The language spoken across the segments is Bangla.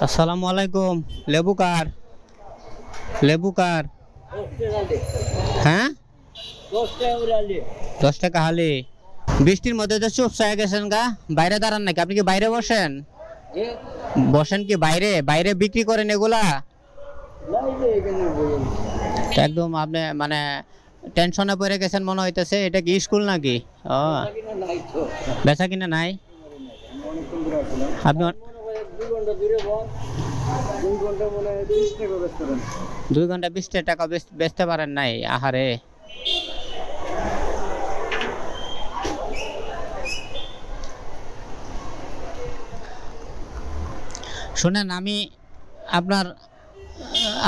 আসসালামু আলাইকুম। লেবু কার? লেবু কার? হ্যাঁ, 10 টাকা হালি। বৃষ্টির মধ্যে তো চুপ চায় গেছেন গা, বাইরে দাঁড়ান নাকি? আপনি কি বাইরে বসেন? বসেন কি বাইরে? বাইরে বিক্রি করেন এগুলা? একদম আপনি মানে টেনশনে পড়ে গেছেন মনে হইতেছে। এটা কি স্কুল নাকি? ও, বেচা কিনা নাই। আপনি 2 ঘন্টা 20 টাকা বেচতে পারেন নাই? আহারে। শোনেন, আমি আপনার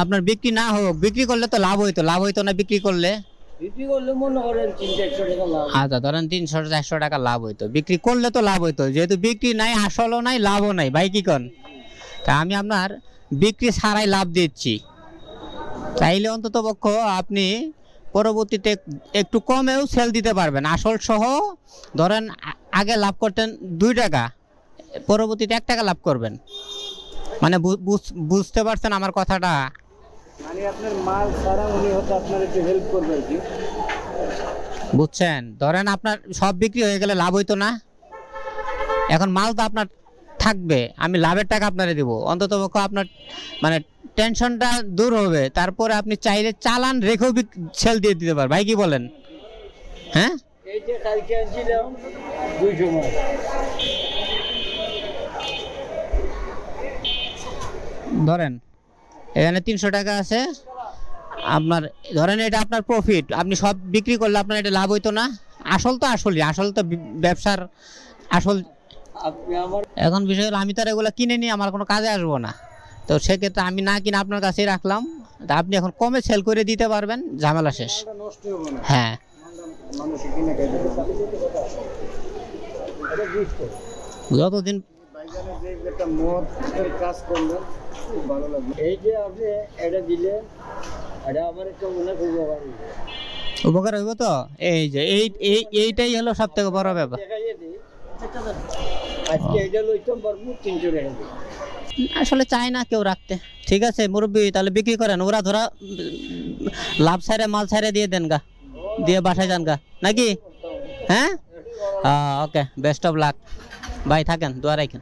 আপনার বিক্রি না হোক, বিক্রি করলে তো লাভ হইতো। লাভ হইতো না বিক্রি করলে? মনে করেন 300-100 টাকা লাভ। আচ্ছা, ধরেন 300-400 টাকা লাভ হইতো। বিক্রি করলে তো লাভ হইতো, যেহেতু বিক্রি নাই, আসলও নাই, লাভও নাই। ভাই কি কন? তা আমি আপনার বিক্রি ছাড়াই লাভ দিচ্ছি। চাইলে অন্তত পক্ষ আপনি পরবর্তীতে একটু কমেও সেল দিতে পারবেন, আসল সহ। ধরেন আগে লাভ করতেন 2 টাকা, পরবর্তীতে 1 টাকা লাভ করবেন। মানে বুঝতে পারছেন আমার কথাটা? মানে আপনার মাল সারা উনি হয়তো আপনার একটু হেল্প করবে আর কি। বুঝছেন? ধরেন আপনার সব বিক্রি হয়ে গেলে লাভ হইতো না। এখন মাল তো আপনার থাকবে, আমি লাভের টাকা আপনারে দিব। অন্তত পক্ষে আপনার মানে টেনশনটা দূর হবে। তারপরে আপনি চাইলে চালান রেখেও সেল দিয়ে দিতে পারবেন। ভাই কি বলেন? হ্যাঁ, এই যে কালকে আনছিলাম 200 মাল। ধরেন এখানে 300 টাকা আছে আপনার। ধরেন এটা আপনার প্রফিট, আপনি সব বিক্রি করলে আপনার এটা লাভ হইতো না। আসল তো আসলই, আসল তো ব্যবসার আসল। এখন বিষয় হলো আমি তো আর এগুলো কিনে নিয়ে আমার কোনো কাজে আসবো না। তো সেক্ষেত্রে আমি না কিনে আপনার কাছেই রাখলাম। তা আপনি এখন কমে সেল করে দিতে পারবেন, ঝামেলা শেষ। হ্যাঁ, যতদিন কাজ করলেন খুব ভালো লাগলো। এই যে আপনি এটা দিলেন, এটা আমার একটা অনেক উপকার হইব তো। এই যে এইটাই হলো সব থেকে বড় ব্যাপার। আজকে এটা লইতাম পারবো 300 টাকা। আসলে চাই না কেউ রাখতে। ঠিক আছে মুরব্বী, তাহলে বিক্রি করেন। ওরা ধরা লাভ ছাড়ে মাল ছাড়ে দিয়ে দেন গা, দিয়ে বাসায় যান গা নাকি? হ্যাঁ, ওকে, বেস্ট অফ লাক। ভাই থাকেন, দোয়া রাখেন।